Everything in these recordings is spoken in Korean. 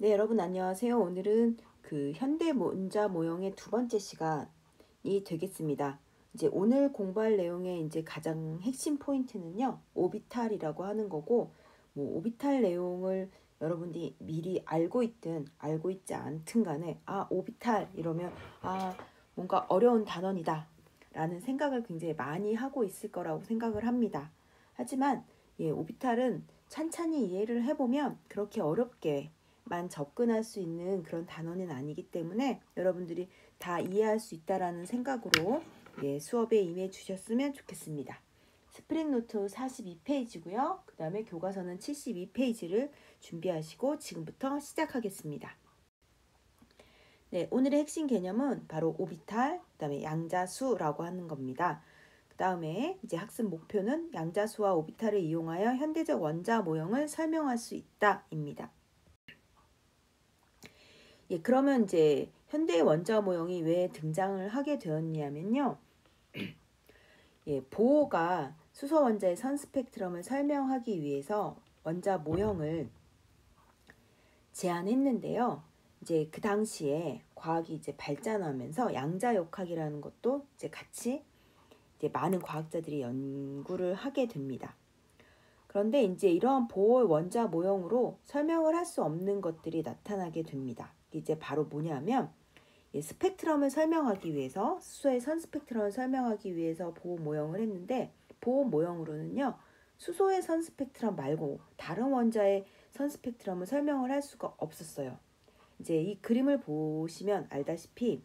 네, 여러분 안녕하세요. 오늘은 그 현대 문자 모형의 두 번째 시간이 되겠습니다. 이제 오늘 공부할 내용의 이제 가장 핵심 포인트는요, 오비탈이라고 하는 거고, 뭐 오비탈 내용을 여러분들이 미리 알고 있든 알고 있지 않든 간에 오비탈 이러면 뭔가 어려운 단원이다 라는 생각을 굉장히 많이 하고 있을 거라고 생각을 합니다. 하지만 오비탈은 찬찬히 이해를 해보면 그렇게 어렵게 만 접근할 수 있는 그런 단어는 아니기 때문에 여러분들이 다 이해할 수 있다라는 생각으로 수업에 임해 주셨으면 좋겠습니다. 스프링노트 42페이지고요. 그 다음에 교과서는 72페이지를 준비하시고 지금부터 시작하겠습니다. 네, 오늘의 핵심 개념은 바로 오비탈, 그 다음에 양자수라고 하는 겁니다. 그 다음에 이제 학습 목표는 양자수와 오비탈을 이용하여 현대적 원자 모형을 설명할 수 있다입니다. 그러면 이제 현대의 원자 모형이 왜 등장을 하게 되었냐면요. 보어가 수소 원자의 선 스펙트럼을 설명하기 위해서 원자 모형을 제안했는데요. 이제 그 당시에 과학이 이제 발전하면서 양자역학이라는 것도 이제 같이 이제 많은 과학자들이 연구를 하게 됩니다. 그런데 이제 이러한 보어 원자 모형으로 설명을 할 수 없는 것들이 나타나게 됩니다. 이제 바로 뭐냐면 스펙트럼을 설명하기 위해서 수소의 선 스펙트럼을 설명하기 위해서 보호 모형을 했는데 보호 모형으로는요 수소의 선 스펙트럼 말고 다른 원자의 선 스펙트럼을 설명을 할 수가 없었어요. 이제 이 그림을 보시면 알다시피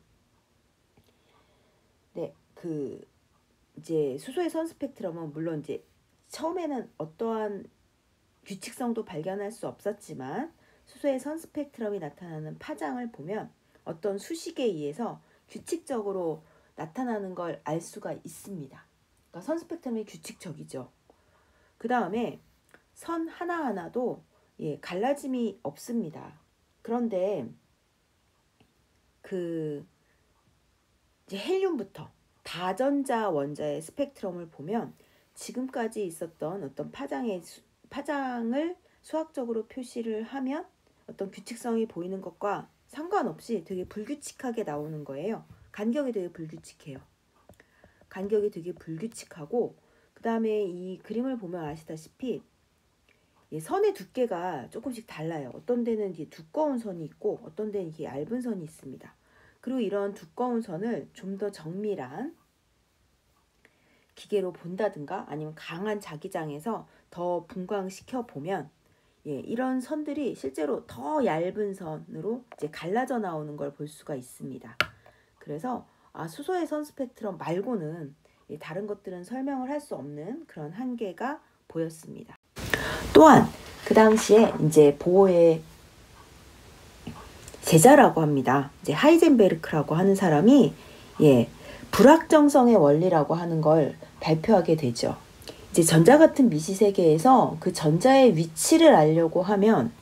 이제 수소의 선 스펙트럼은 물론 이제 처음에는 어떠한 규칙성도 발견할 수 없었지만 수소의 선 스펙트럼이 나타나는 파장을 보면 어떤 수식에 의해서 규칙적으로 나타나는 걸 알 수가 있습니다. 그러니까 선 스펙트럼이 규칙적이죠. 그 다음에 선 하나하나도 갈라짐이 없습니다. 그런데 이제 헬륨부터 다전자 원자의 스펙트럼을 보면 지금까지 있었던 어떤 파장을 수학적으로 표시를 하면 어떤 규칙성이 보이는 것과 상관없이 되게 불규칙하게 나오는 거예요. 간격이 되게 불규칙해요. 간격이 되게 불규칙하고 그 다음에 이 그림을 보면 아시다시피 선의 두께가 조금씩 달라요. 어떤 데는 이게 두꺼운 선이 있고 어떤 데는 이게 얇은 선이 있습니다. 그리고 이런 두꺼운 선을 좀 더 정밀한 기계로 본다든가 아니면 강한 자기장에서 더 분광시켜 보면 이런 선들이 실제로 더 얇은 선으로 이제 갈라져 나오는 걸 볼 수가 있습니다. 그래서 수소의 선 스펙트럼 말고는 다른 것들은 설명을 할 수 없는 그런 한계가 보였습니다. 또한 그 당시에 이제 보어의 제자라고 합니다. 이제 하이젠베르크라고 하는 사람이 불확정성의 원리라고 하는 걸 발표하게 되죠. 이제 전자 같은 미시 세계에서 그 전자의 위치를 알려고 하면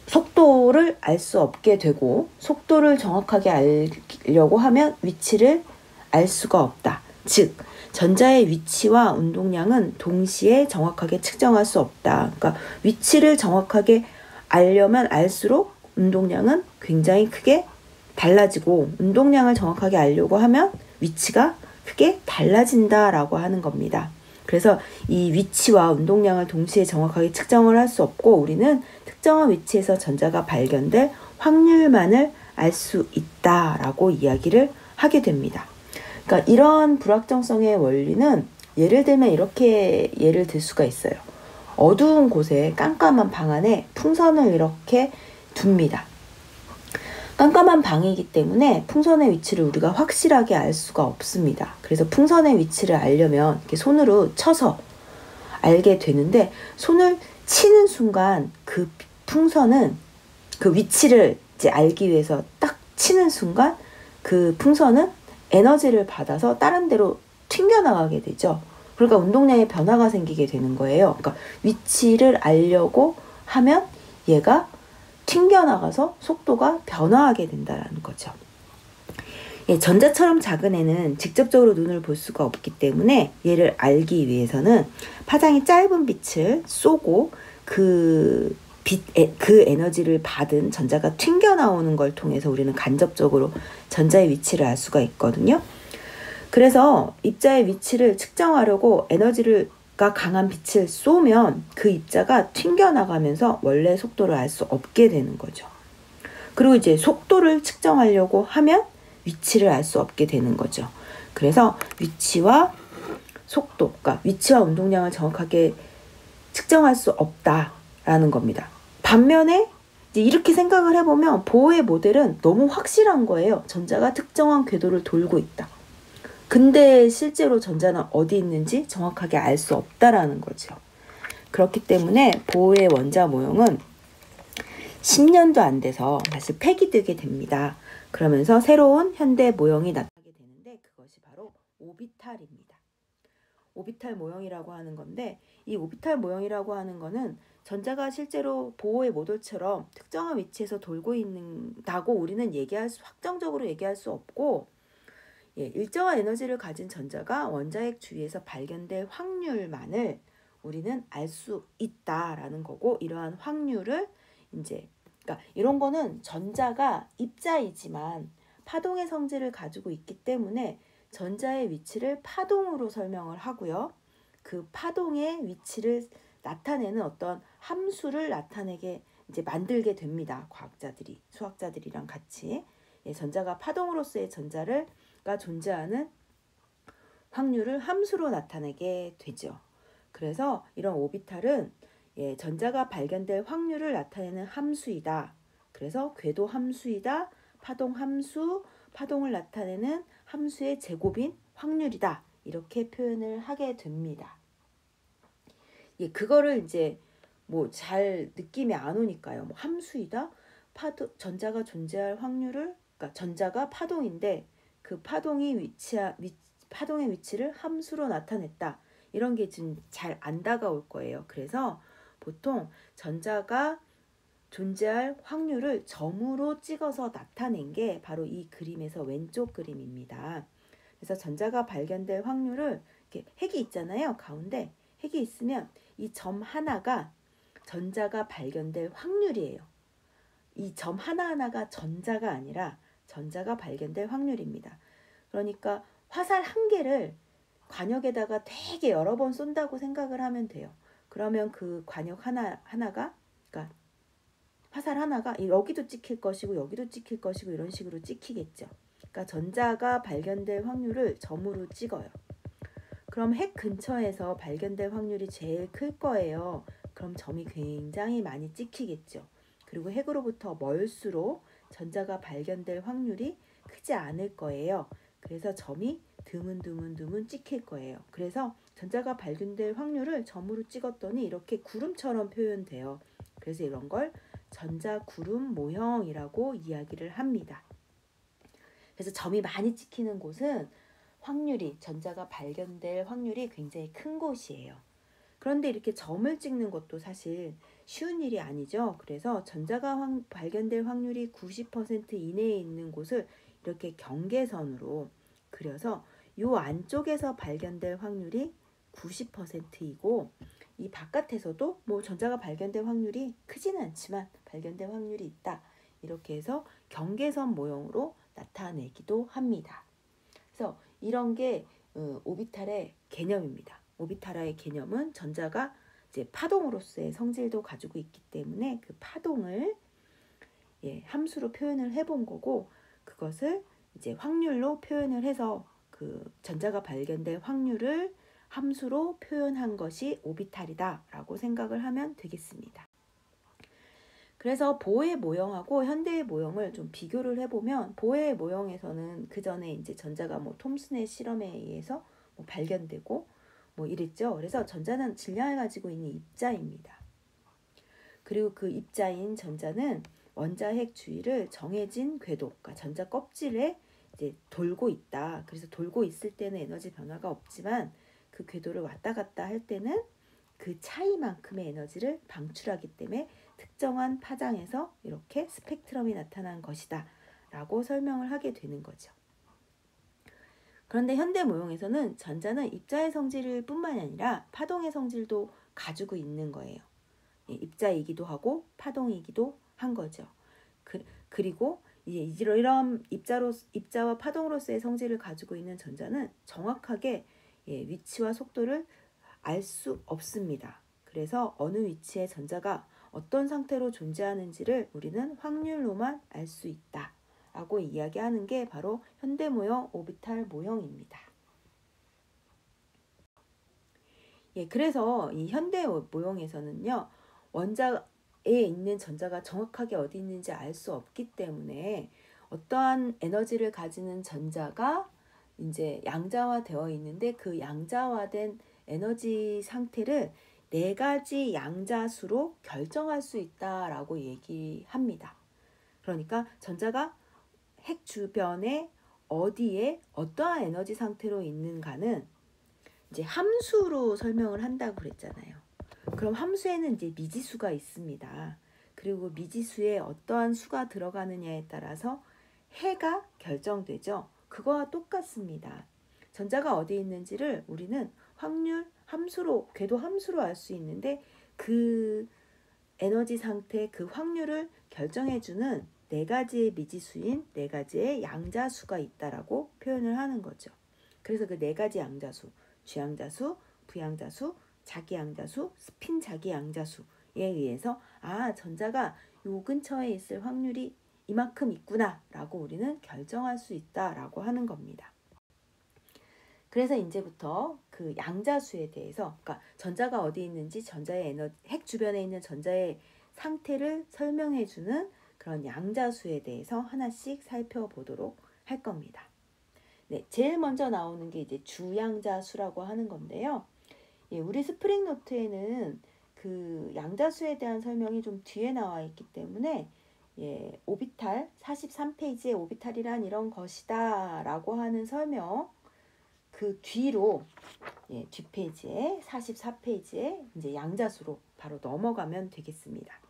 속도를 알 수 없게 되고 속도를 정확하게 알려고 하면 위치를 알 수가 없다. 즉 전자의 위치와 운동량은 동시에 정확하게 측정할 수 없다. 그러니까 위치를 정확하게 알려면 알수록 운동량은 굉장히 크게 달라지고 운동량을 정확하게 알려고 하면 위치가 크게 달라진다라고 하는 겁니다. 그래서 이 위치와 운동량을 동시에 정확하게 측정을 할 수 없고 우리는 특정한 위치에서 전자가 발견될 확률만을 알 수 있다라고 이야기를 하게 됩니다. 그러니까 이런 불확정성의 원리는 예를 들면 이렇게 예를 들 수가 있어요. 어두운 곳에 깜깜한 방 안에 풍선을 이렇게 둡니다. 깜깜한 방이기 때문에 풍선의 위치를 우리가 확실하게 알 수가 없습니다. 그래서 풍선의 위치를 알려면 이렇게 손으로 쳐서 알게 되는데 손을 치는 순간 그 풍선은 그 위치를 이제 알기 위해서 딱 치는 순간 그 풍선은 에너지를 받아서 다른 데로 튕겨나가게 되죠. 그러니까 운동량의 변화가 생기게 되는 거예요. 그러니까 위치를 알려고 하면 얘가 튕겨나가서 속도가 변화하게 된다는 거죠. 전자처럼 작은 애는 직접적으로 눈을 볼 수가 없기 때문에 얘를 알기 위해서는 파장이 짧은 빛을 쏘고 그 그 에너지를 받은 전자가 튕겨나오는 걸 통해서 우리는 간접적으로 전자의 위치를 알 수가 있거든요. 그래서 입자의 위치를 측정하려고 에너지가 강한 빛을 쏘면 그 입자가 튕겨나가면서 원래 속도를 알 수 없게 되는 거죠. 그리고 이제 속도를 측정하려고 하면 위치를 알 수 없게 되는 거죠. 그래서 위치와 속도, 그러니까 위치와 운동량을 정확하게 측정할 수 없다라는 겁니다. 반면에 이제 이렇게 생각을 해보면 보어의 모델은 너무 확실한 거예요. 전자가 특정한 궤도를 돌고 있다. 근데 실제로 전자는 어디 있는지 정확하게 알 수 없다라는 거죠. 그렇기 때문에 보어의 원자 모형은 10년도 안 돼서 다시 폐기되게 됩니다. 그러면서 새로운 현대 모형이 나타나게 되는데 그것이 바로 오비탈입니다. 오비탈 모형이라고 하는 건데 이 오비탈 모형이라고 하는 거는 전자가 실제로 보어의 모델처럼 특정한 위치에서 돌고 있다고 우리는 확정적으로 얘기할 수 없고 일정한 에너지를 가진 전자가 원자핵 주위에서 발견될 확률만을 우리는 알 수 있다라는 거고 이러한 확률을 그러니까 이런 거는 전자가 입자이지만 파동의 성질을 가지고 있기 때문에 전자의 위치를 파동으로 설명을 하고요. 그 파동의 위치를 나타내는 어떤 함수를 나타내게 만들게 됩니다. 과학자들이, 수학자들이랑 같이. 전자가 파동으로서의 전자가 존재하는 확률을 함수로 나타내게 되죠. 그래서 이런 오비탈은 전자가 발견될 확률을 나타내는 함수이다. 그래서 궤도 함수이다. 파동 함수, 파동을 나타내는 함수의 제곱인 확률이다. 이렇게 표현을 하게 됩니다. 그거를 잘 느낌이 안 오니까요. 함수이다. 전자가 존재할 확률을, 그러니까 전자가 파동인데 그 파동의 위치를 함수로 나타냈다. 이런 게 지금 잘 안 다가올 거예요. 그래서 보통 전자가 존재할 확률을 점으로 찍어서 나타낸 게 바로 이 그림에서 왼쪽 그림입니다. 그래서 전자가 발견될 확률을 이렇게 핵이 있잖아요. 가운데 핵이 있으면 이 점 하나가 전자가 발견될 확률이에요. 이 점 하나하나가 전자가 아니라 전자가 발견될 확률입니다. 그러니까 화살 한 개를 관역에다가 되게 여러 번 쏜다고 생각을 하면 돼요. 그러면 그 관역 하나가 그러니까 화살 하나가 여기도 찍힐 것이고 여기도 찍힐 것이고 이런 식으로 찍히겠죠. 그러니까 전자가 발견될 확률을 점으로 찍어요. 그럼 핵 근처에서 발견될 확률이 제일 클 거예요. 그럼 점이 굉장히 많이 찍히겠죠. 그리고 핵으로부터 멀수록 전자가 발견될 확률이 크지 않을 거예요. 그래서 점이 드문드문 찍힐 거예요. 그래서 전자가 발견될 확률을 점으로 찍었더니 이렇게 구름처럼 표현돼요. 그래서 이런 걸 전자구름 모형이라고 이야기를 합니다. 그래서 점이 많이 찍히는 곳은 전자가 발견될 확률이 굉장히 큰 곳이에요. 그런데 이렇게 점을 찍는 것도 사실 쉬운 일이 아니죠. 그래서 전자가 발견될 확률이 90% 이내에 있는 곳을 이렇게 경계선으로 그려서 이 안쪽에서 발견될 확률이 90%이고 이 바깥에서도 전자가 발견될 확률이 크지는 않지만 발견될 확률이 있다. 이렇게 해서 경계선 모형으로 나타내기도 합니다. 그래서 이런 게 오비탈의 개념입니다. 오비탈의 개념은 전자가 파동으로서의 성질도 가지고 있기 때문에 그 파동을 함수로 표현을 해본 거고 그것을 확률로 표현을 해서 그 전자가 발견될 확률을 함수로 표현한 것이 오비탈이다라고 생각을 하면 되겠습니다. 그래서 보어의 모형하고 현대의 모형을 좀 비교를 해보면 보어의 모형에서는 그 전에 전자가 톰슨의 실험에 의해서 발견되고 이랬죠. 그래서 전자는 질량을 가지고 있는 입자입니다. 그리고 그 입자인 전자는 원자핵 주위를 정해진 궤도, 그러니까 전자 껍질에 돌고 있다. 그래서 돌고 있을 때는 에너지 변화가 없지만 그 궤도를 왔다 갔다 할 때는 그 차이만큼의 에너지를 방출하기 때문에 특정한 파장에서 이렇게 스펙트럼이 나타난 것이다 라고 설명을 하게 되는 거죠. 그런데 현대 모형에서는 전자는 입자의 성질을 뿐만이 아니라 파동의 성질도 가지고 있는 거예요. 입자이기도 하고 파동이기도 한 거죠. 그리고 이런 입자와 파동으로서의 성질을 가지고 있는 전자는 정확하게 위치와 속도를 알 수 없습니다. 그래서 어느 위치의 전자가 어떤 상태로 존재하는지를 우리는 확률로만 알 수 있다 라고 이야기하는 게 바로 현대모형 오비탈 모형입니다. 그래서 이 현대 모형에서는요, 원자에 있는 전자가 정확하게 어디 있는지 알 수 없기 때문에 어떠한 에너지를 가지는 전자가 이제 양자화되어 있는데 그 양자화된 에너지 상태를 4가지 양자수로 결정할 수 있다라고 얘기합니다. 그러니까 전자가 핵 주변에 어디에 어떠한 에너지 상태로 있는가는 이제 함수로 설명을 한다고 그랬잖아요. 그럼 함수에는 이제 미지수가 있습니다. 그리고 미지수에 어떠한 수가 들어가느냐에 따라서 해가 결정되죠. 그거와 똑같습니다. 전자가 어디 있는지를 우리는 확률 함수로, 궤도 함수로 알 수 있는데 그 에너지 상태, 그 확률을 결정해주는 4가지의 미지수인 4가지의 양자수가 있다라고 표현을 하는 거죠. 그래서 그 4가지 양자수, 주양자수, 부양자수, 자기양자수, 스핀 자기양자수에 의해서 전자가 요 근처에 있을 확률이 이만큼 있구나 라고 우리는 결정할 수 있다라고 하는 겁니다. 그래서 이제부터 그 양자수에 대해서, 그러니까 전자가 어디 있는지 핵 주변에 있는 전자의 상태를 설명해주는 그런 양자수에 대해서 하나씩 살펴보도록 할 겁니다. 제일 먼저 나오는 게 이제 주양자수라고 하는 건데요. 우리 스프링 노트에는 그 양자수에 대한 설명이 좀 뒤에 나와 있기 때문에 오비탈 43페이지에 오비탈이란 이런 것이다 라고 하는 설명 그 뒤로 뒷페이지에 44페이지에 이제 양자수로 바로 넘어가면 되겠습니다.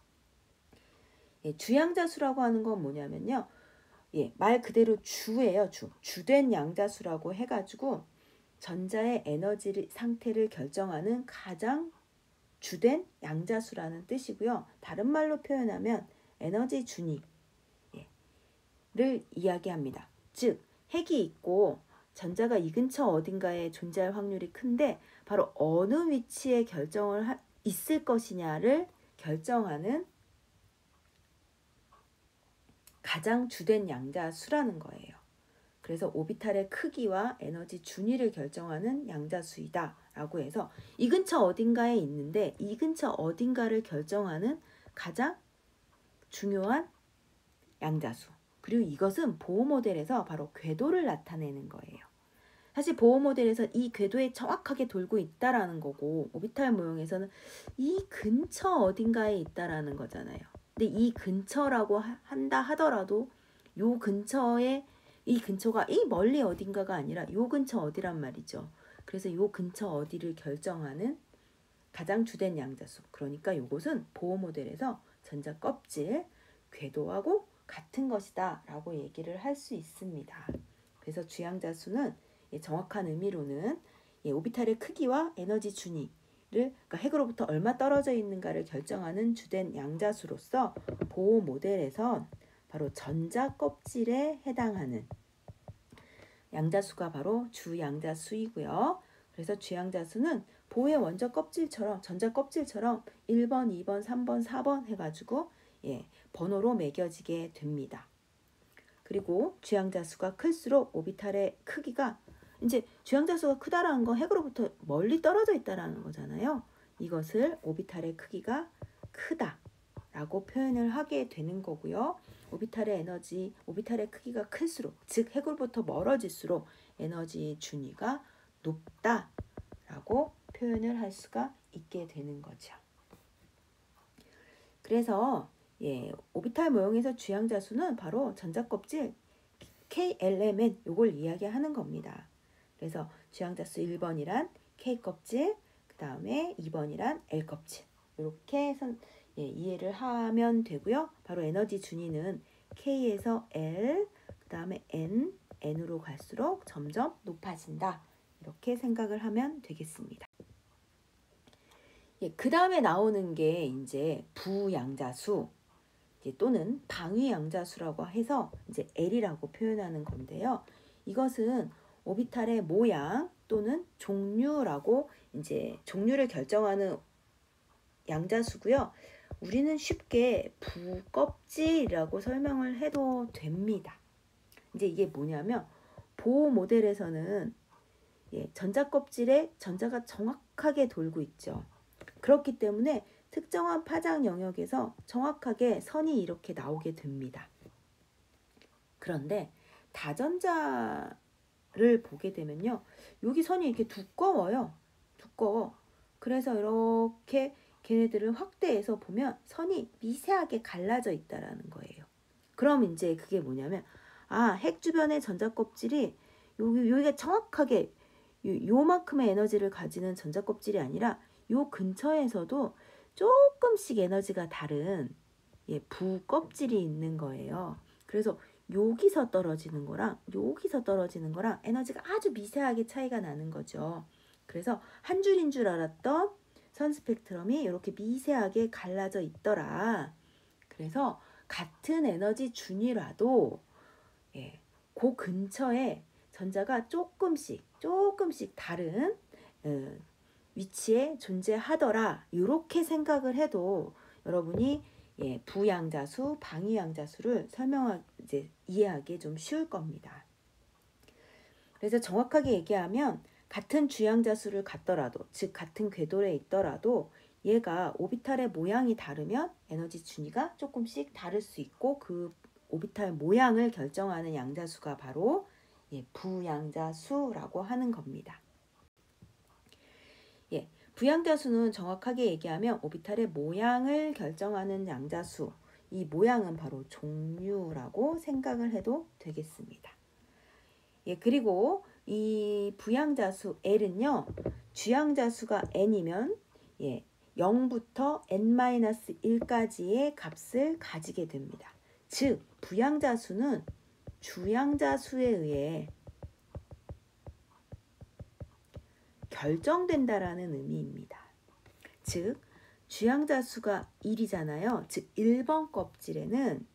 주양자수라고 하는 건 뭐냐면요. 말 그대로 주예요. 주된 양자수라고 해가지고 전자의 에너지 상태를 결정하는 가장 주된 양자수라는 뜻이고요. 다른 말로 표현하면 에너지 준위를 이야기합니다. 즉 핵이 있고 전자가 이 근처 어딘가에 존재할 확률이 큰데 바로 어느 위치에 있을 것이냐를 결정하는 가장 주된 양자수라는 거예요. 그래서 오비탈의 크기와 에너지 준위를 결정하는 양자수이다 라고 해서 이 근처 어딘가에 있는데 이 근처 어딘가를 결정하는 가장 중요한 양자수. 그리고 이것은 보호 모델에서 바로 궤도를 나타내는 거예요. 사실 보호 모델에서 이 궤도에 정확하게 돌고 있다라는 거고 오비탈 모형에서는 이 근처 어딘가에 있다라는 거잖아요. 근데 이 근처라고 한다 하더라도 요 근처에 이 근처가 이 멀리 어딘가가 아니라 요 근처 어디란 말이죠. 그래서 요 근처 어디를 결정하는 가장 주된 양자수. 그러니까 요것은 보호 모델에서 전자 껍질 궤도하고 같은 것이다 라고 얘기를 할 수 있습니다. 그래서 주양자수는 정확한 의미로는 오비탈의 크기와 에너지 준위를 그러니까 핵으로부터 얼마 떨어져 있는가를 결정하는 주된 양자수로서 보호 모델에선 바로 전자 껍질에 해당하는 양자수가 바로 주양자수이고요. 그래서 주양자수는 보호의 원자 껍질처럼 전자 껍질처럼 1번, 2번, 3번, 4번 해가지고 번호로 매겨지게 됩니다. 그리고 주양자수가 클수록 오비탈의 크기가 이제 주양자수가 크다라는 건 핵으로부터 멀리 떨어져 있다라는 거잖아요. 이것을 오비탈의 크기가 크다라고 표현을 하게 되는 거고요. 오비탈의 크기가 클수록, 즉 핵으로부터 멀어질수록 에너지 준위가 높다라고 표현을 할 수가 있게 되는 거죠. 그래서 오비탈 모형에서 주양자수는 바로 전자껍질 KLMN 요걸 이야기하는 겁니다. 그래서 주양자수 1번이란 K껍질, 그 다음에 2번이란 L껍질 이렇게 이해를 하면 되고요. 바로 에너지 준위는 K에서 L, 그 다음에 N으로 갈수록 점점 높아진다. 이렇게 생각을 하면 되겠습니다. 예, 그 다음에 나오는 게 이제 부양자수 또는 방위양자수라고 해서 이제 L이라고 표현하는 건데요. 이것은 오비탈의 모양 또는 종류라고 이제 종류를 결정하는 양자수고요. 우리는 쉽게 부껍질이라고 설명을 해도 됩니다. 이제 이게 뭐냐면 보호 모델에서는 전자껍질에 전자가 정확하게 돌고 있죠. 그렇기 때문에 특정한 파장 영역에서 정확하게 선이 이렇게 나오게 됩니다. 그런데 다전자를 보게 되면요. 여기 선이 이렇게 두꺼워요. 두꺼워. 그래서 이렇게 걔네들을 확대해서 보면 선이 미세하게 갈라져 있다라는 거예요. 그럼 이제 그게 뭐냐면 핵 주변의 전자껍질이 여기가 정확하게 요만큼의 에너지를 가지는 전자껍질이 아니라 요 근처에서도 조금씩 에너지가 다른 부껍질이 있는 거예요. 그래서 여기서 떨어지는 거랑 여기서 떨어지는 거랑 에너지가 아주 미세하게 차이가 나는 거죠. 그래서 한 줄인 줄 알았던 선 스펙트럼이 이렇게 미세하게 갈라져 있더라. 그래서 같은 에너지 준위라도 그 근처에 전자가 조금씩 다른 위치에 존재하더라. 이렇게 생각을 해도 여러분이 부양자수, 방위양자수를 이해하기 좀 쉬울 겁니다. 그래서 정확하게 얘기하면 같은 주양자수를 갖더라도, 즉 같은 궤도에 있더라도 얘가 오비탈의 모양이 다르면 에너지 준위가 조금씩 다를 수 있고 그 오비탈 모양을 결정하는 양자수가 바로 부양자수라고 하는 겁니다. 부양자수는 정확하게 얘기하면 오비탈의 모양을 결정하는 양자수, 이 모양은 바로 종류라고 생각을 해도 되겠습니다. 그리고 이 부양자수 L은요, 주양자수가 n이면 0부터 n-1까지의 값을 가지게 됩니다. 즉, 부양자수는 주양자수에 의해 결정된다라는 의미입니다. 즉, 주양자수가 1이잖아요. 즉, 1번 껍질에는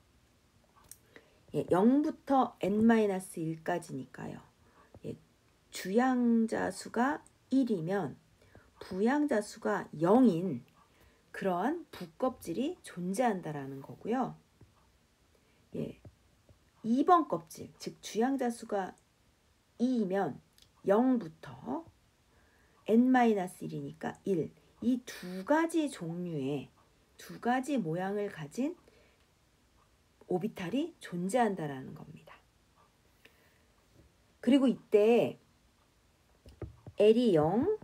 0부터 n-1까지니까요. 주양자수가 1이면 부양자수가 0인 그러한 부껍질이 존재한다라는 거고요. 2번 껍질, 즉 주양자수가 2이면 0부터 n-1이니까 1. 이 두 가지 종류의 두 가지 모양을 가진 오비탈이 존재한다라는 겁니다. 그리고 이때 L이 0,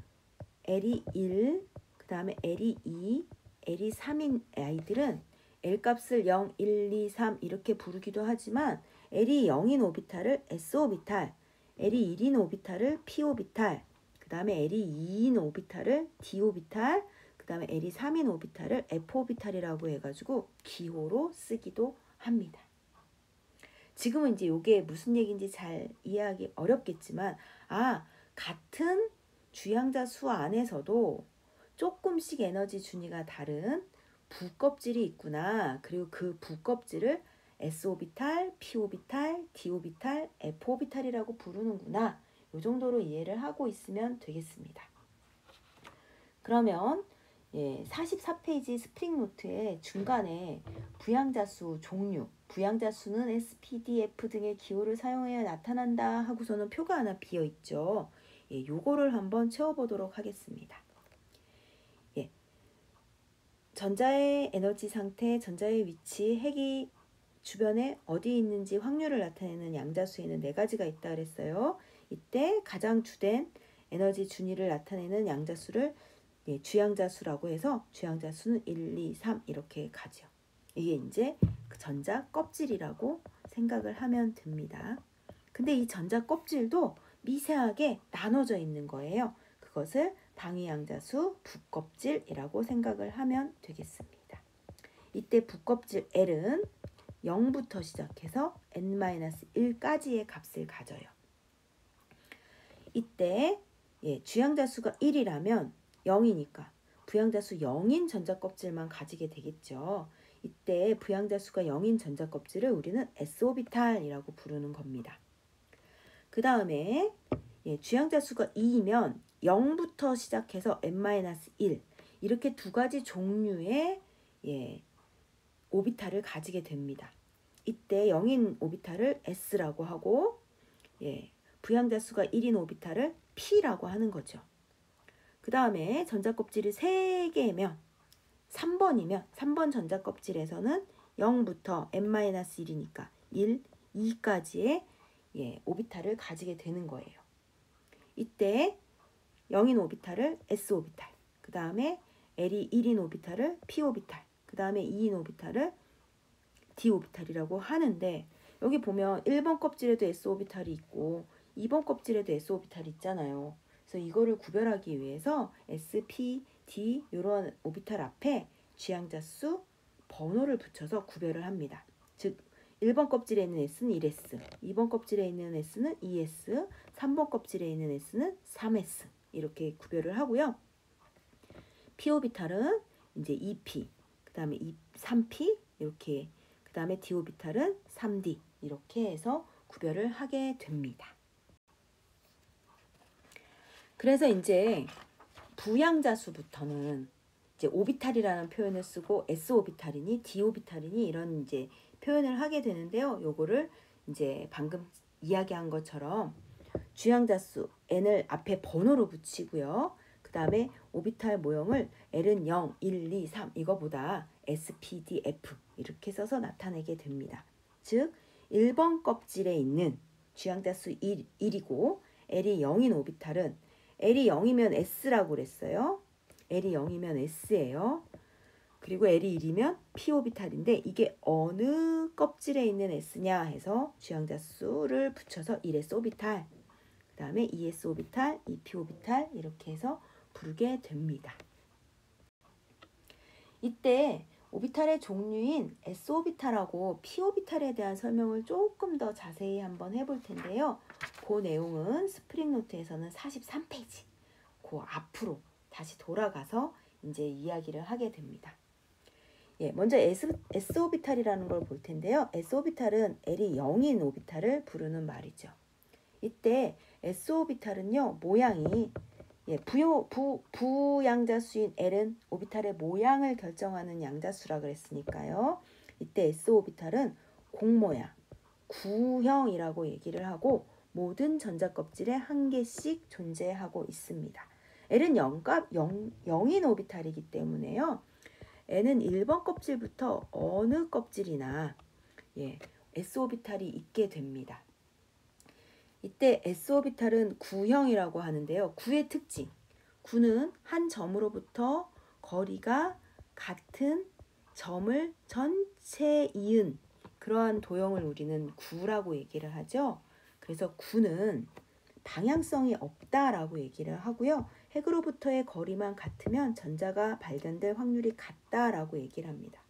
L이 1, 그 다음에 L이 2, L이 3인 아이들은 L값을 0, 1, 2, 3 이렇게 부르기도 하지만 L이 0인 오비탈을 S오비탈, L이 1인 오비탈을 P오비탈, 그 다음에 L이 2인 오비탈을 D오비탈, 그 다음에 L이 3인 오비탈을 F오비탈이라고 해가지고 기호로 쓰기도 합니다. 지금은 이제 이게 무슨 얘기인지 잘 이해하기 어렵겠지만 같은 주양자 수 안에서도 조금씩 에너지 준위가 다른 부껍질이 있구나. 그리고 그 부껍질을 S오비탈, P오비탈, D오비탈, F오비탈이라고 부르는구나. 이 정도로 이해를 하고 있으면 되겠습니다. 그러면 44페이지 스프링 노트의 중간에 부양자수 종류, 부양자수는 S, P, D, F 등의 기호를 사용해야 나타난다 하고서는 표가 하나 비어 있죠. 요거를 한번 채워보도록 하겠습니다. 전자의 에너지 상태, 전자의 위치, 핵이 주변에 어디 있는지 확률을 나타내는 양자수에는 4가지가 있다 그랬어요. 이때 가장 주된 에너지 준위를 나타내는 양자수를 주양자수라고 해서 주양자수는 1, 2, 3 이렇게 가죠. 이게 이제 그 전자 껍질이라고 생각을 하면 됩니다. 근데 이 전자 껍질도 미세하게 나눠져 있는 거예요. 그것을 방위양자수 부껍질이라고 생각을 하면 되겠습니다. 이때 부껍질 L은 0부터 시작해서 n-1까지의 값을 가져요. 이때 주양자수가 1이라면 0이니까 부양자수 0인 전자껍질만 가지게 되겠죠. 이때 부양자수가 0인 전자껍질을 우리는 s오비탈이라고 부르는 겁니다. 그 다음에 주양자수가 2이면 0부터 시작해서 n-1 이렇게 두 가지 종류의 오비탈을 가지게 됩니다. 이때 0인 오비탈을 s라고 하고 부양자수가 1인 오비탈을 p라고 하는 거죠. 그 다음에 전자껍질이 3개면 3번이면 3번 전자껍질에서는 0부터 n-1이니까 1, 2까지의 오비탈을 가지게 되는 거예요. 이때 0인 오비탈을 s오비탈, 그 다음에 L이 1인 오비탈을 p오비탈, 그 다음에 2인 오비탈을 d오비탈이라고 하는데 여기 보면 1번 껍질에도 s오비탈이 있고 2번 껍질에도 s오비탈이 있잖아요. 그래서 이거를 구별하기 위해서 s, p, d 이런 오비탈 앞에 주양자수 번호를 붙여서 구별을 합니다. 즉 1번 껍질에 있는 s는 1s, 2번 껍질에 있는 s는 2s, 3번 껍질에 있는 s는 3s 이렇게 구별을 하고요. p오비탈은 이제 2p, 그 다음에 3p 이렇게, 그 다음에 d오비탈은 3d 이렇게 해서 구별을 하게 됩니다. 그래서 이제 부양자수부터는 이제 오비탈이라는 표현을 쓰고 s오비탈이니 d오비탈이니 이런 이제 표현을 하게 되는데요. 요거를 이제 방금 이야기한 것처럼 주양자수 n을 앞에 번호로 붙이고요. 그 다음에 오비탈 모형을 L은 0, 1, 2, 3 이거보다 S, P, D, F 이렇게 써서 나타내게 됩니다. 즉 1번 껍질에 있는 주양자수 1이고 L이 0인 오비탈은 L이 0이면 S라고 그랬어요. L이 0이면 S예요. 그리고 L이 1이면 P오비탈인데 이게 어느 껍질에 있는 S냐 해서 주양자수를 붙여서 1S오비탈, 그 다음에 2S오비탈, 2P오비탈 이렇게 해서 부르게 됩니다. 이때 오비탈의 종류인 S오비탈하고 P오비탈에 대한 설명을 조금 더 자세히 한번 해볼 텐데요. 그 내용은 스프링노트에서는 43페이지 그 앞으로 다시 돌아가서 이제 이야기를 하게 됩니다. 먼저 S오비탈이라는 걸 볼 텐데요. S오비탈은 L이 0인 오비탈을 부르는 말이죠. 이때 S오비탈은요, 모양이 부양자수인 L은 오비탈의 모양을 결정하는 양자수라 그랬으니까요. 이때 S오비탈은 공모양, 구형이라고 얘기를 하고 모든 전자껍질에 한 개씩 존재하고 있습니다. L은 0인 오비탈이기 때문에요. N은 1번 껍질부터 어느 껍질이나 S오비탈이 있게 됩니다. 이때 S오비탈은 구형이라고 하는데요. 구의 특징. 구는 한 점으로부터 거리가 같은 점을 전체 이은 그러한 도형을 우리는 구라고 얘기를 하죠. 그래서 구는 방향성이 없다라고 얘기를 하고요. 핵으로부터의 거리만 같으면 전자가 발견될 확률이 같다라고 얘기를 합니다.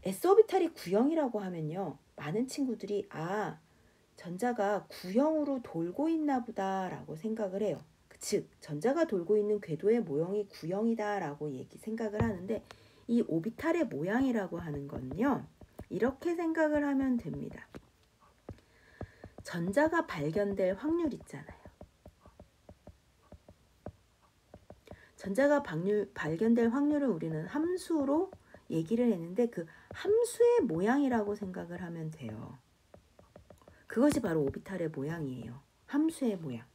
S오비탈이 구형이라고 하면요, 많은 친구들이 전자가 구형으로 돌고 있나 보다라고 생각을 해요. 즉 전자가 돌고 있는 궤도의 모형이 구형이다라고 생각을 하는데, 이 오비탈의 모양이라고 하는 건요, 이렇게 생각을 하면 됩니다. 전자가 발견될 확률 있잖아요. 전자가 발견될 확률을 우리는 함수로 얘기를 했는데 그 함수의 모양이라고 생각을 하면 돼요. 그것이 바로 오비탈의 모양이에요. 함수의 모양.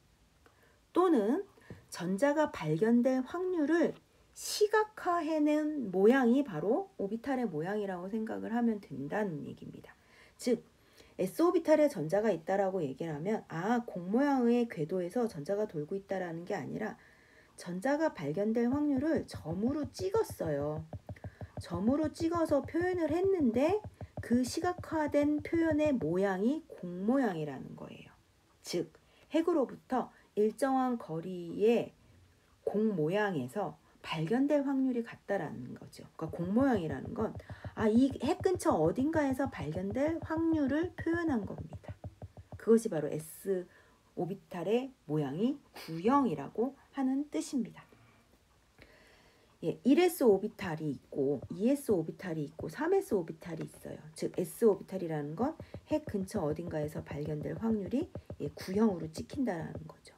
또는 전자가 발견될 확률을 시각화해낸 모양이 바로 오비탈의 모양이라고 생각을 하면 된다는 얘기입니다. 즉 S오비탈에 전자가 있다라고 얘기를 하면 공모양의 궤도에서 전자가 돌고 있다라는 게 아니라 전자가 발견될 확률을 점으로 찍었어요. 점으로 찍어서 표현을 했는데 그 시각화된 표현의 모양이 공모양이라는 거예요. 즉 핵으로부터 일정한 거리의 공모양에서 발견될 확률이 같다라는 거죠. 그러니까 공모양이라는 건 이 핵 근처 어딘가에서 발견될 확률을 표현한 겁니다. 그것이 바로 S 오비탈의 모양이 구형이라고 하는 뜻입니다. 1s 오비탈이 있고 2s 오비탈이 있고 3s 오비탈이 있어요. 즉 s 오비탈이라는 건 핵 근처 어딘가에서 발견될 확률이 9형으로 찍힌다라는 거죠.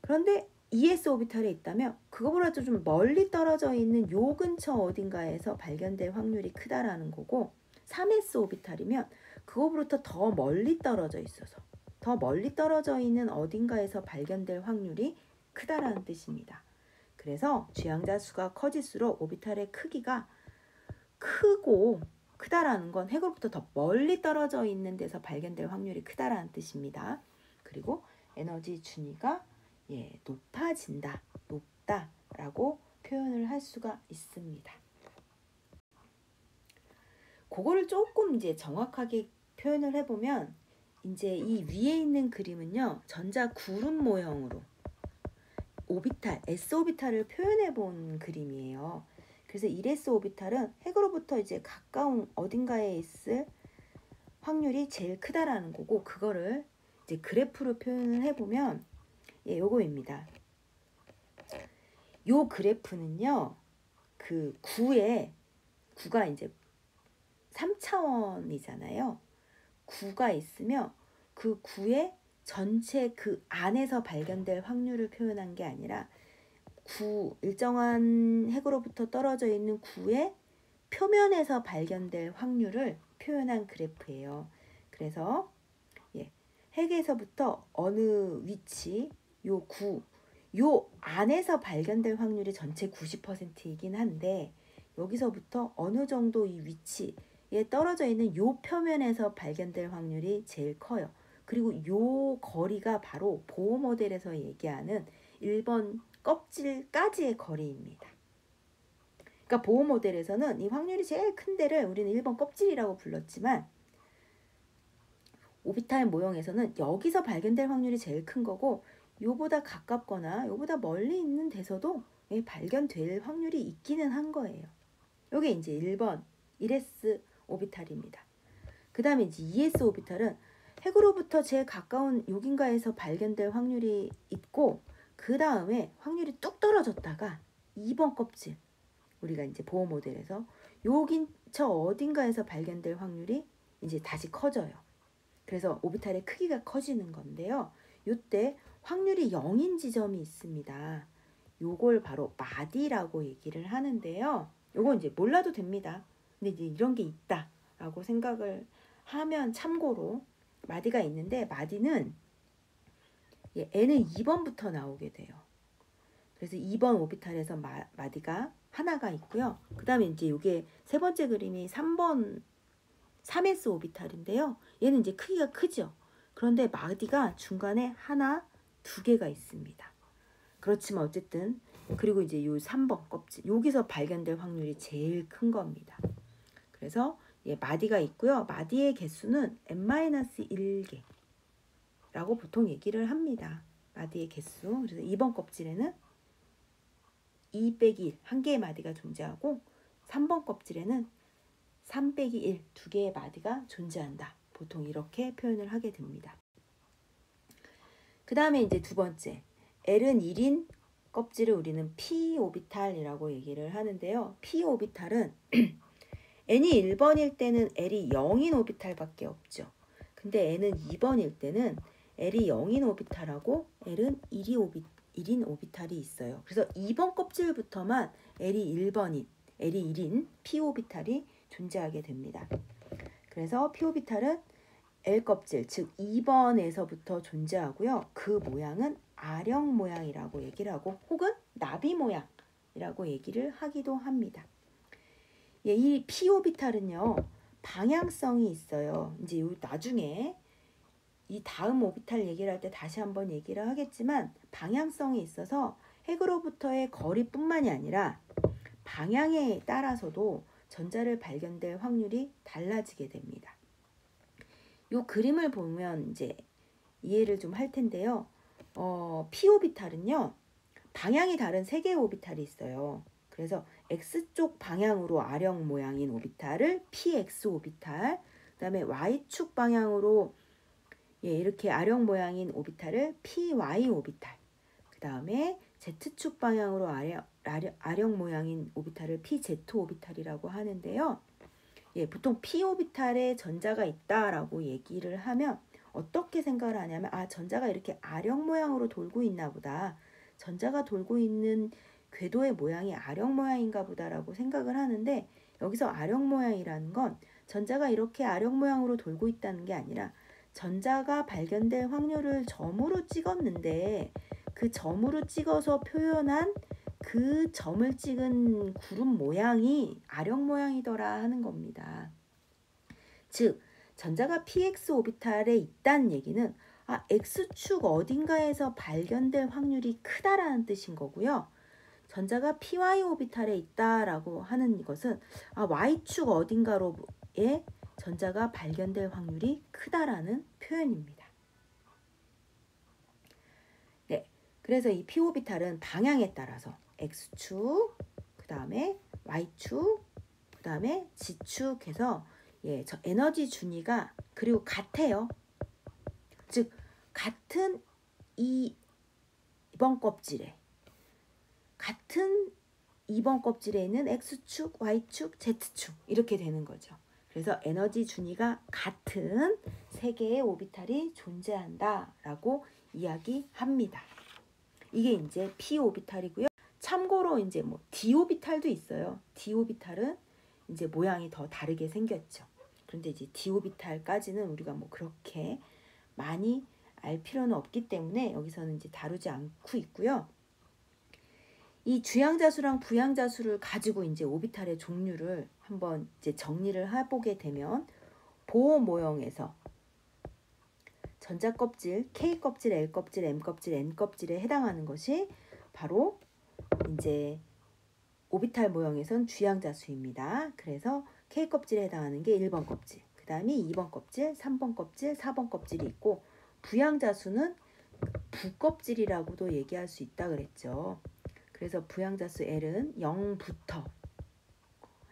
그런데 2s 오비탈에 있다면 그거보다 좀 멀리 떨어져 있는 요 근처 어딘가에서 발견될 확률이 크다라는 거고, 3s 오비탈이면 그거보다 더 멀리 떨어져 있어서 더 멀리 떨어져 있는 어딘가에서 발견될 확률이 크다라는 뜻입니다. 그래서 취향자 수가 커질수록 오비탈의 크기가 크다라는 건 핵으로부터 더 멀리 떨어져 있는 데서 발견될 확률이 크다라는 뜻입니다. 그리고 에너지 준위가 높다라고 표현을 할 수가 있습니다. 그거를 조금 이제 정확하게 표현을 해보면, 이제 이 위에 있는 그림은요, 전자 구름 모형으로 오비탈, s 오비탈을 표현해 본 그림이에요. 그래서 1s 오비탈은 핵으로부터 이제 가까운 어딘가에 있을 확률이 제일 크다라는 거고, 그거를 이제 그래프로 표현을 해보면 요거입니다. 요 그래프는요, 그 9가 이제 3차원이잖아요. 9가 있으면 그 9의 전체 그 안에서 발견될 확률을 표현한 게 아니라 일정한 핵으로부터 떨어져 있는 9의 표면에서 발견될 확률을 표현한 그래프예요. 그래서 핵에서부터 어느 위치, 요 안에서 발견될 확률이 전체 90%이긴 한데, 여기서부터 어느 정도 이 위치에 떨어져 있는 요 표면에서 발견될 확률이 제일 커요. 그리고 요 거리가 바로 보호 모델에서 얘기하는 1번 껍질까지의 거리입니다. 그러니까 보호 모델에서는 이 확률이 제일 큰 데를 우리는 1번 껍질이라고 불렀지만, 오비탈 모형에서는 여기서 발견될 확률이 제일 큰 거고, 요보다 가깝거나 요보다 멀리 있는 데서도 발견될 확률이 있기는 한 거예요. 요게 이제 1번 1s 오비탈입니다. 그 다음에 이제 2s 오비탈은 핵으로부터 제일 가까운 여긴가에서 발견될 확률이 있고, 그 다음에 확률이 뚝 떨어졌다가 2번 껍질, 우리가 이제 보호 모델에서 여긴 저 어딘가에서 발견될 확률이 이제 다시 커져요. 그래서 오비탈의 크기가 커지는 건데요. 요때 확률이 0인 지점이 있습니다. 요걸 바로 마디라고 얘기를 하는데요. 요건 이제 몰라도 됩니다. 근데 이제 이런 게 있다라고 생각을 하면 참고로 마디가 있는데, 마디는 n은 2번부터 나오게 돼요. 그래서 2번 오비탈에서 마디가 하나가 있고요. 그 다음에 이제 요게 세 번째 그림이 3s 오비탈인데요. 얘는 이제 크기가 크죠. 그런데 마디가 중간에 하나, 두 개가 있습니다. 그렇지만 어쨌든, 그리고 이제 요 3번 껍질, 여기서 발견될 확률이 제일 큰 겁니다. 그래서 마디가 있고요. 마디의 개수는 n-1개 라고 보통 얘기를 합니다. 마디의 개수. 그래서 2번 껍질에는 2-1, 한 개의 마디가 존재하고, 3번 껍질에는 3-1, 두 개의 마디가 존재한다. 보통 이렇게 표현을 하게 됩니다. 그 다음에 이제 두 번째, L은 1인 껍질을 우리는 p 오비탈이라고 얘기를 하는데요. p 오비탈은 n이 1번일 때는 L이 0인 오비탈밖에 없죠. 근데 n은 2번일 때는 L이 0인 오비탈하고 L은 1인 오비탈이 있어요. 그래서 2번 껍질부터만 L이 1인 p 오비탈이 존재하게 됩니다. 그래서 p 오비탈은 L 껍질, 즉 2번에서부터 존재하고요. 그 모양은 아령 모양이라고 얘기를 하고, 혹은 나비 모양이라고 얘기를 하기도 합니다. 이 p 오비탈은요, 방향성이 있어요. 이제 나중에 이 다음 오비탈 얘기를 할 때 다시 한번 얘기를 하겠지만, 방향성이 있어서 핵으로부터의 거리뿐만이 아니라 방향에 따라서도 전자를 발견될 확률이 달라지게 됩니다. 요 그림을 보면 이제 이해를 좀 할 텐데요. p 오비탈은요, 방향이 다른 3개의 오비탈이 있어요. 그래서 x쪽 방향으로 아령 모양인 오비탈을 px 오비탈, 그 다음에 y축 방향으로 이렇게 아령 모양인 오비탈을 py 오비탈, 그 다음에 z축 방향으로 아령 모양인 오비탈을 pz 오비탈이라고 하는데요. 예, 보통 p 오비탈에 전자가 있다라고 얘기를 하면 어떻게 생각을 하냐면 전자가 이렇게 아령 모양으로 돌고 있나 보다. 전자가 돌고 있는 궤도의 모양이 아령 모양인가 보다라고 생각을 하는데, 여기서 아령 모양이라는 건 전자가 이렇게 아령 모양으로 돌고 있다는 게 아니라 전자가 발견될 확률을 점으로 찍었는데 그 점으로 찍어서 표현한 그 점을 찍은 구름 모양이 아령 모양이더라 하는 겁니다. 즉 전자가 px 오비탈에 있다는 얘기는 x축 어딘가에서 발견될 확률이 크다라는 뜻인 거고요. 전자가 py 오비탈에 있다라고 하는 것은 y축 어딘가로의 전자가 발견될 확률이 크다라는 표현입니다. 네, 그래서 이 p 오비탈은 방향에 따라서 x축, 그 다음에 y축, 그 다음에 g축 해서 저 에너지 준위가 그리고 같아요. 즉 같은 2번 껍질에 같은 2번 껍질에 있는 x축, y축, z축 이렇게 되는 거죠. 그래서 에너지 준위가 같은 세 개의 오비탈이 존재한다라고 이야기합니다. 이게 이제 p 오비탈이고요. 참고로 이제 d 오비탈도 있어요. d 오비탈은 이제 모양이 더 다르게 생겼죠. 그런데 이제 d 오비탈까지는 우리가 그렇게 많이 알 필요는 없기 때문에 여기서는 이제 다루지 않고 있고요. 이 주양자수랑 부양자수를 가지고 이제 오비탈의 종류를 한번 이제 정리를 해보게 되면, 보호 모형에서 전자 껍질, K 껍질, L 껍질, M 껍질, N 껍질에 해당하는 것이 바로 이제 오비탈 모형에선 주양자수입니다. 그래서 K 껍질에 해당하는 게 1번 껍질, 그 다음에 2번 껍질, 3번 껍질, 4번 껍질이 있고, 부양자수는 부껍질이라고도 얘기할 수 있다 그랬죠. 그래서 부양자수 L은 0부터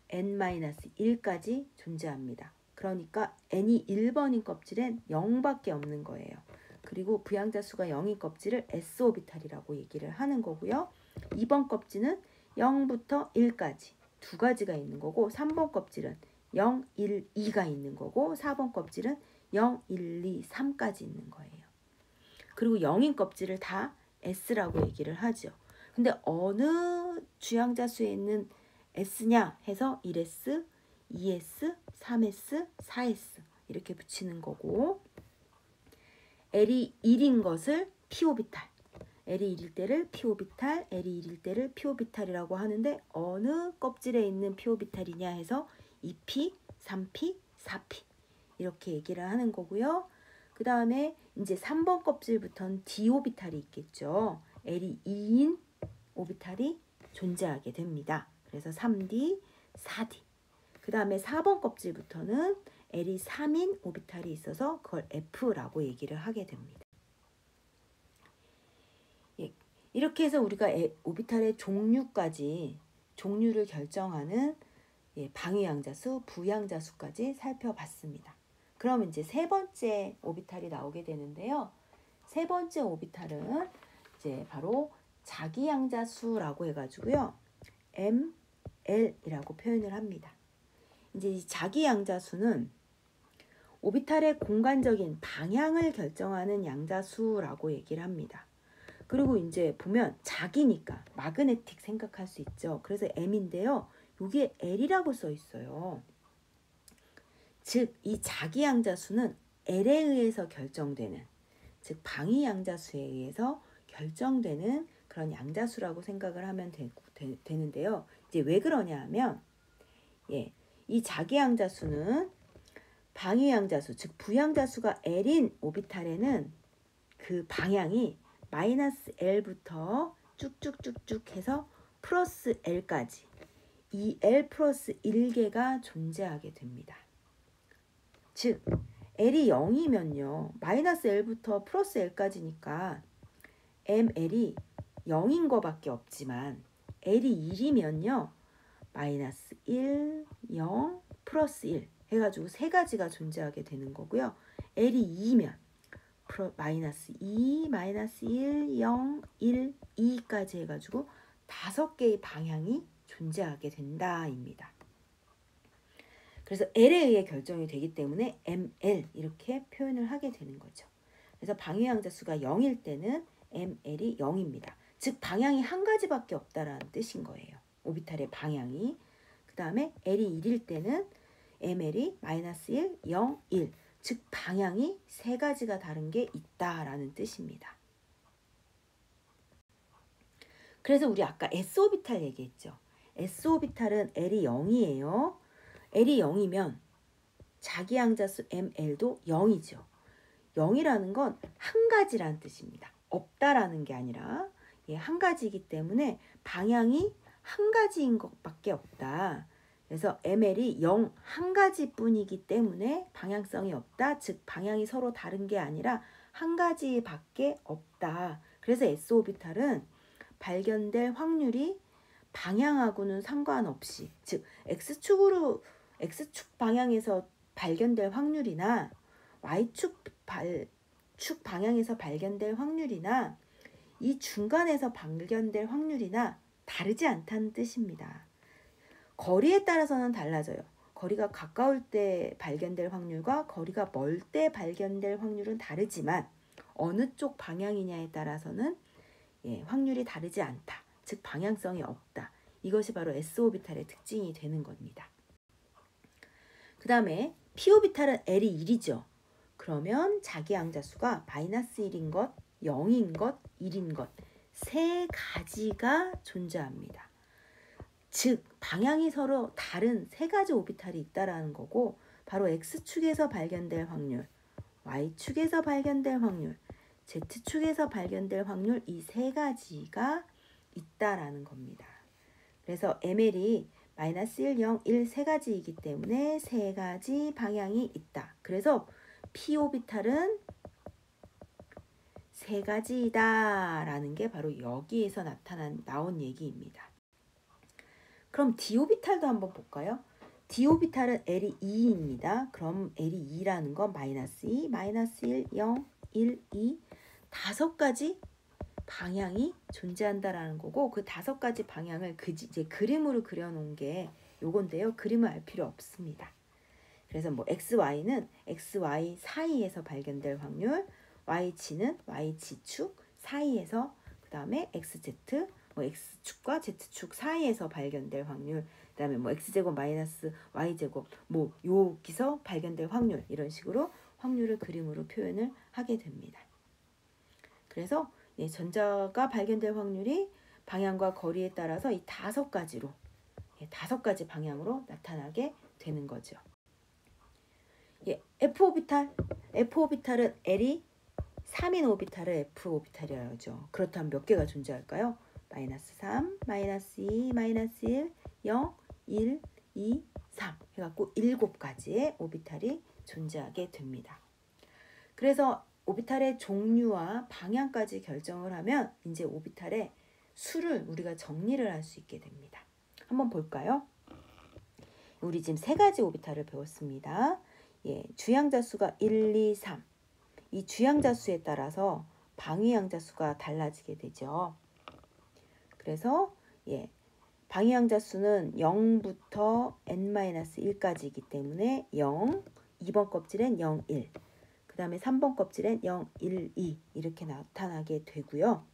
n-1까지 존재합니다. 그러니까 n이 1번인 껍질엔 0밖에 없는 거예요. 그리고 부양자수가 0인 껍질을 S오비탈이라고 얘기를 하는 거고요. 2번 껍질은 0부터 1까지 두 가지가 있는 거고, 3번 껍질은 0, 1, 2가 있는 거고, 4번 껍질은 0, 1, 2, 3까지 있는 거예요. 그리고 0인 껍질을 다 S라고 얘기를 하죠. 근데 어느 주양자수에 있는 S냐 해서 1S, 2S, 3S, 4S 이렇게 붙이는 거고, L이 1인 것을 P오비탈, L이 1일 때를 P오비탈, L이 1일 때를 P오비탈이라고 하는데, 어느 껍질에 있는 P오비탈이냐 해서 2P, 3P, 4P 이렇게 얘기를 하는 거고요. 그 다음에 이제 3번 껍질부터는 D오비탈이 있겠죠. L이 2인 오비탈이 존재하게 됩니다. 그래서 3D, 4D. 그 다음에 4번 껍질부터는 L이 3인 오비탈이 있어서 그걸 F라고 얘기를 하게 됩니다. 이렇게 해서 우리가 오비탈의 종류를 결정하는 방위양자수, 부양자수까지 살펴봤습니다. 그럼 이제 세 번째 오비탈이 나오게 되는데요. 세 번째 오비탈은 이제 바로 자기양자수라고 해가지고요. ML이라고 표현을 합니다. 이제 이 자기양자수는 오비탈의 공간적인 방향을 결정하는 양자수라고 얘기를 합니다. 그리고 이제 보면 자기니까 마그네틱 생각할 수 있죠. 그래서 M인데요. 여기에 L이라고 써 있어요. 즉, 이 자기양자수는 L에 의해서 결정되는, 즉 방위양자수에 의해서 결정되는 그런 양자수라고 생각을 하면 되는데요. 이제 왜 그러냐 하면, 이 자기양자수는 방위양자수, 즉 부양자수가 L인 오비탈에는 그 방향이 마이너스 L부터 쭉쭉쭉쭉 해서 플러스 L까지 이 L 플러스 1개가 존재하게 됩니다. 즉 L이 0이면요. 마이너스 L부터 플러스 L까지니까 ML이 0인 거밖에 없지만, L이 1이면요. 마이너스 1, 0, 플러스 1 해가지고 세 가지가 존재하게 되는 거고요. L이 2면 마이너스 2, 마이너스 1, 0, 1, 2까지 해가지고 5개의 방향이 존재하게 된다입니다. 그래서 L에 의해 결정이 되기 때문에 ML 이렇게 표현을 하게 되는 거죠. 그래서 방위양자 수가 0일 때는 ML이 0입니다. 즉 방향이 한 가지밖에 없다라는 뜻인 거예요. 오비탈의 방향이. 그 다음에 L이 1일 때는 ML이 -1, 0, 1. 즉 방향이 3가지가 다른 게 있다라는 뜻입니다. 그래서 우리 아까 S오비탈 얘기했죠. S오비탈은 L이 0이에요. L이 0이면 자기양자수 ML도 0이죠. 0이라는 건 한 가지라는 뜻입니다. 없다라는 게 아니라 한 가지이기 때문에 방향이 한 가지인 것밖에 없다. 그래서 ML이 0, 한 가지뿐이기 때문에 방향성이 없다. 즉 방향이 서로 다른 게 아니라 한 가지밖에 없다. 그래서 S오비탈은 발견될 확률이 방향하고는 상관없이, 즉 X축 방향에서 발견될 확률이나 Y축 방향에서 발견될 확률이나 이 중간에서 발견될 확률이나 다르지 않다는 뜻입니다. 거리에 따라서는 달라져요. 거리가 가까울 때 발견될 확률과 거리가 멀 때 발견될 확률은 다르지만 어느 쪽 방향이냐에 따라서는 확률이 다르지 않다. 즉 방향성이 없다. 이것이 바로 S오비탈의 특징이 되는 겁니다. 그 다음에 P오비탈은 L이 1이죠. 그러면 자기양자수가 -1인 것, 0인 것, 1인 것 3가지가 존재합니다. 즉 방향이 서로 다른 3가지 오비탈이 있다라는 거고 바로 X축에서 발견될 확률, Y축에서 발견될 확률, Z축에서 발견될 확률 이 3가지가 있다라는 겁니다. 그래서 ML이 -1, 0, 1 3가지이기 때문에 3가지 방향이 있다. 그래서 P오비탈은 3가지이다 라는 게 바로 여기에서 나온 얘기입니다. 그럼 D오비탈도 한번 볼까요? D오비탈은 L이 2입니다. 그럼 L이 2라는 건 -2, -1, 0, 1, 2 5가지 방향이 존재한다라는 거고 그 5가지 방향을 이제 그림으로 그려놓은 게 요건데요. 그림을 알 필요 없습니다. 그래서 뭐 XY는 XY 사이에서 발견될 확률, YG는 YG축 사이에서 그 다음에 XZ 뭐 X축과 Z축 사이에서 발견될 확률, 그 다음에 뭐 X제곱 마이너스 Y제곱 뭐 여기서 발견될 확률 이런 식으로 확률을 그림으로 표현을 하게 됩니다. 그래서 전자가 발견될 확률이 방향과 거리에 따라서 이 5가지로 5가지 방향으로 나타나게 되는 거죠. F오비탈은 L이 3인 오비탈을 F오비탈이라고 하죠. 그렇다면 몇 개가 존재할까요? -3, -2, -1, 0, 1, 2, 3 해갖고 7가지의 오비탈이 존재하게 됩니다. 그래서 오비탈의 종류와 방향까지 결정을 하면 이제 오비탈의 수를 우리가 정리를 할 수 있게 됩니다. 한번 볼까요? 우리 지금 3가지 오비탈을 배웠습니다. 주양자수가 1, 2, 3. 이 주양자수에 따라서 방위양자수가 달라지게 되죠. 그래서 방위양자수는 0부터 n-1까지이기 때문에 0, 2번 껍질엔 0, 1, 그 다음에 3번 껍질엔 0, 1, 2 이렇게 나타나게 되고요.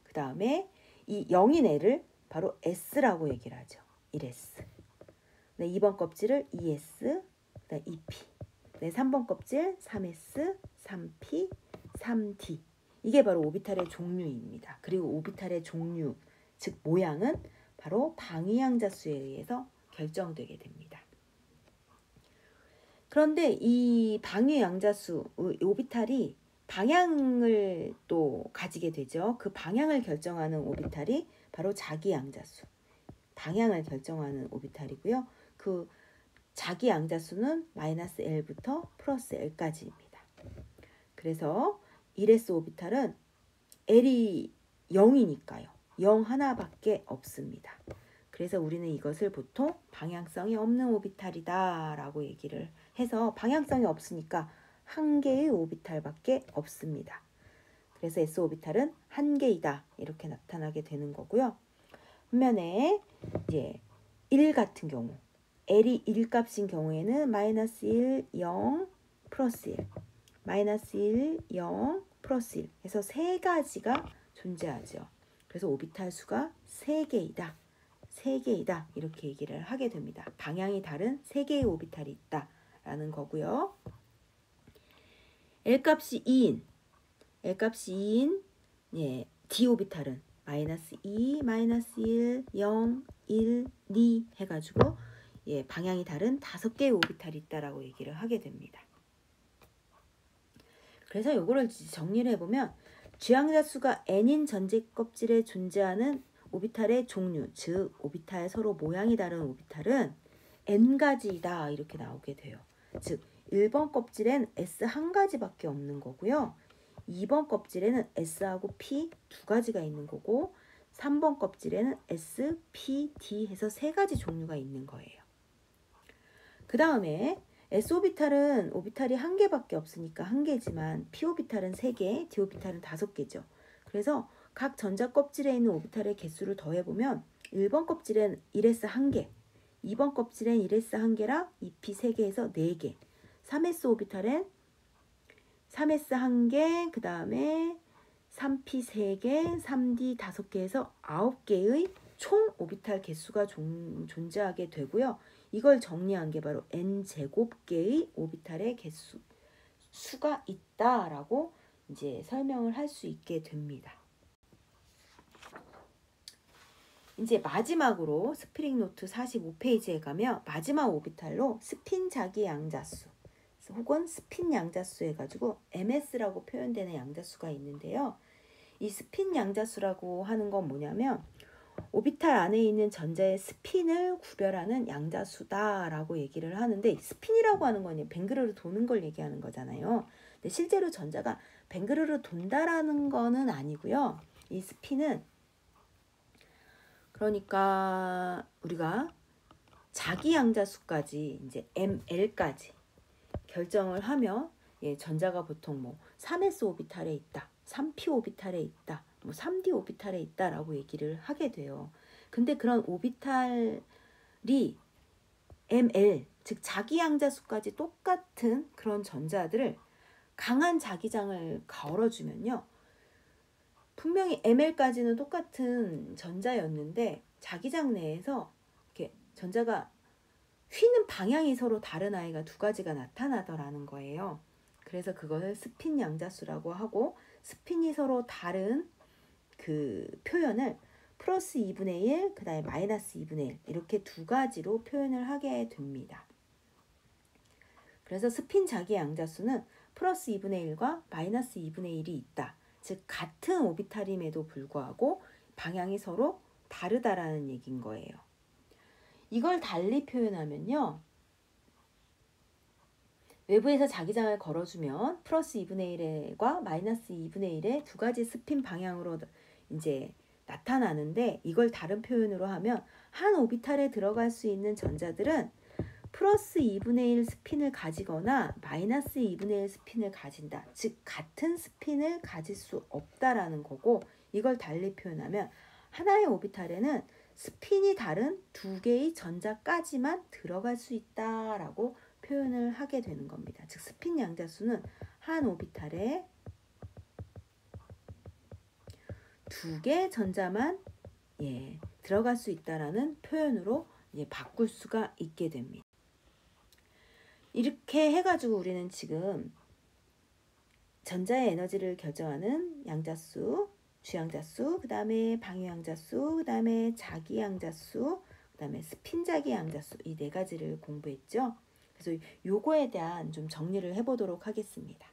그 다음에 이 0인 애를 바로 S라고 얘기를 하죠. 1S. 네, 2번 껍질을 2S, 그다음 2P. 네, 3번 껍질 3S, 3P, 3D. 이게 바로 오비탈의 종류입니다. 그리고 오비탈의 종류, 즉 모양은 바로 방위양자수에 의해서 결정되게 됩니다. 그런데 이 방위양자수, 오비탈이 방향을 또 가지게 되죠. 그 방향을 결정하는 오비탈이 바로 자기양자수. 방향을 결정하는 오비탈이고요. 그 자기양자수는 -L부터 +L까지입니다. 그래서 1S 오비탈은 L이 0이니까요. 0 하나밖에 없습니다. 그래서 우리는 이것을 보통 방향성이 없는 오비탈이다 라고 얘기를 해서 방향성이 없으니까 한 개의 오비탈밖에 없습니다. 그래서 S 오비탈은 한 개이다 이렇게 나타나게 되는 거고요. 반면에 이제 1 같은 경우 L이 1값인 경우에는 마이너스 1, 0, 플러스 1, 마이너스 1, 0, 플러스 1 해서 세 가지가 존재하죠. 그래서 오비탈 수가 3개이다. 3개이다. 이렇게 얘기를 하게 됩니다. 방향이 다른 3개의 오비탈이 있다라는 거고요. L값이 2인 예, D 오비탈은 마이너스 2, 마이너스 1, 0, 1, 2 해가지고 예, 방향이 다른 5개의 오비탈이 있다라고 얘기를 하게 됩니다. 그래서 요거를 정리를 해보면 쥐양자 수가 n인 전제 껍질에 존재하는 오비탈의 종류, 즉 오비탈 서로 모양이 다른 오비탈은 n가지이다 이렇게 나오게 돼요. 즉 1번 껍질엔 S 한 가지밖에 없는 거고요. 2번 껍질에는 S하고 P 두 가지가 있는 거고 3번 껍질에는 S, P, D 해서 3가지 종류가 있는 거예요. 그 다음에 S 오비탈은 오비탈이 1개밖에 없으니까 1개지만 P 오비탈은 3개, D 오비탈은 5개죠. 그래서 각 전자 껍질에 있는 오비탈의 개수를 더해보면 1번 껍질엔 1S 1개, 2번 껍질엔 1S 1개랑 2P 3개에서 4개, 3S 오비탈엔 3S 1개, 그 다음에 3P 3개, 3D 5개에서 9개의 총 오비탈 개수가 존재하게 되고요. 이걸 정리한 게 바로 n제곱개의 오비탈의 수가 있다라고 이제 설명을 할 수 있게 됩니다. 이제 마지막으로 스프링 노트 45페이지에 가면 마지막 오비탈로 스핀 자기 양자수 혹은 스핀 양자수 해가지고 MS라고 표현되는 양자수가 있는데요. 이 스핀 양자수라고 하는 건 뭐냐면 오비탈 안에 있는 전자의 스핀을 구별하는 양자수다라고 얘기를 하는데 스핀이라고 하는 건 뱅그르르 도는 걸 얘기하는 거잖아요. 근데 실제로 전자가 뱅그르르 돈다라는 거는 아니고요. 이 스핀은 그러니까 우리가 자기 양자수까지 이제 ML까지 결정을 하면 예, 전자가 보통 뭐 3s 오비탈에 있다, 3p 오비탈에 있다, 뭐 3d 오비탈에 있다라고 얘기를 하게 돼요. 근데 그런 오비탈이 ML, 즉 자기 양자수까지 똑같은 그런 전자들을 강한 자기장을 걸어주면요. 분명히 ML까지는 똑같은 전자였는데 자기장 내에서 이렇게 전자가 휘는 방향이 서로 다른 아이가 2가지가 나타나더라는 거예요. 그래서 그것을 스핀 양자수라고 하고 스핀이 서로 다른 그 표현을 플러스 2분의 1, 그 다음에 마이너스 2분의 1 이렇게 2가지로 표현을 하게 됩니다. 그래서 스핀 자기 양자수는 플러스 2분의 1과 마이너스 2분의 1이 있다. 즉 같은 오비탈임에도 불구하고 방향이 서로 다르다라는 얘기인 거예요. 이걸 달리 표현하면요. 외부에서 자기장을 걸어주면 플러스 2분의 1과 마이너스 2분의 1의 2가지 스핀 방향으로 이제 나타나는데 이걸 다른 표현으로 하면 한 오비탈에 들어갈 수 있는 전자들은 플러스 2분의 1 스핀을 가지거나 마이너스 2분의 1 스핀을 가진다. 즉 같은 스핀을 가질 수 없다라는 거고 이걸 달리 표현하면 하나의 오비탈에는 스핀이 다른 2개의 전자까지만 들어갈 수 있다라고 표현을 하게 되는 겁니다. 즉 스핀 양자수는 한 오비탈에 2개 전자만 들어갈 수 있다라는 표현으로 바꿀 수가 있게 됩니다. 이렇게 해가지고 우리는 지금 전자의 에너지를 결정하는 양자수, 주양자수, 그 다음에 방위양자수, 그 다음에 자기양자수, 그 다음에 스핀자기 양자수 이 4가지를 공부했죠. 그래서 요거에 대한 좀 정리를 해보도록 하겠습니다.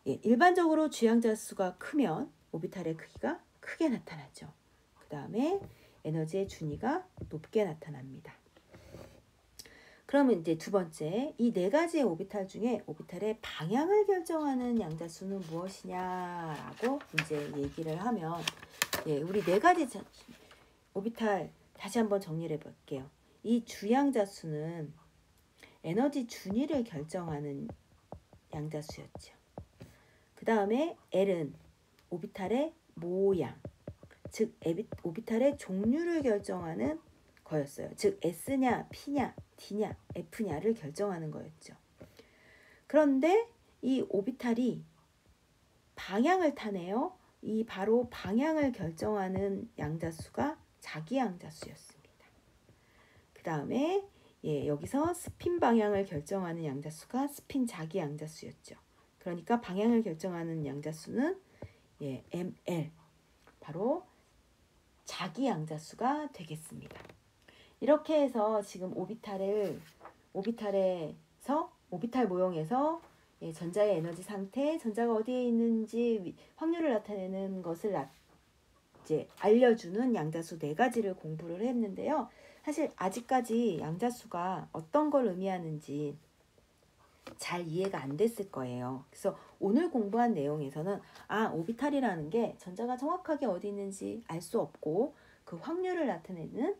일반적으로 주양자수가 크면 오비탈의 크기가 크게 나타나죠. 그 다음에 에너지의 준위가 높게 나타납니다. 그러면 이제 두 번째, 이 4가지의 오비탈 중에 오비탈의 방향을 결정하는 양자수는 무엇이냐라고 이제 얘기를 하면, 우리 4가지 오비탈 다시 한번 정리를 해볼게요. 이 주양자수는 에너지 준위를 결정하는 양자수였죠. 그 다음에 L은 오비탈의 모양, 즉 오비탈의 종류를 결정하는 거였어요. 즉 S냐, P냐, D냐, F냐를 결정하는 거였죠. 그런데 이 오비탈이 방향을 타네요. 이 바로 방향을 결정하는 양자수가 자기 양자수였습니다. 그 다음에 여기서 스핀 방향을 결정하는 양자수가 스핀 자기 양자수였죠. 그러니까 방향을 결정하는 양자수는 ml, 바로 자기 양자수가 되겠습니다. 이렇게 해서 지금 오비탈 모형에서 전자의 에너지 상태, 전자가 어디에 있는지 확률을 나타내는 것을 이제 알려주는 양자수 4가지를 공부를 했는데요. 사실 아직까지 양자수가 어떤 걸 의미하는지 잘 이해가 안 됐을 거예요. 그래서 오늘 공부한 내용에서는 오비탈이라는 게 전자가 정확하게 어디 있는지 알 수 없고 그 확률을 나타내는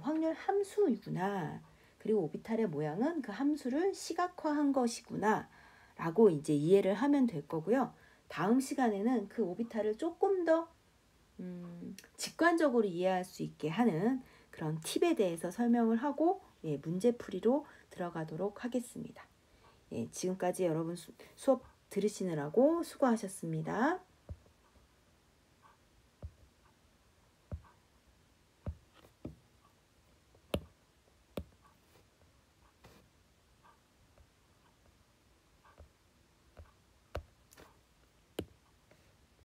확률 함수이구나. 그리고 오비탈의 모양은 그 함수를 시각화한 것이구나 라고 이제 이해를 하면 될 거고요. 다음 시간에는 그 오비탈을 조금 더 직관적으로 이해할 수 있게 하는 그런 팁에 대해서 설명을 하고 문제풀이로 들어가도록 하겠습니다. 지금까지 여러분 수업 들으시느라고 수고하셨습니다.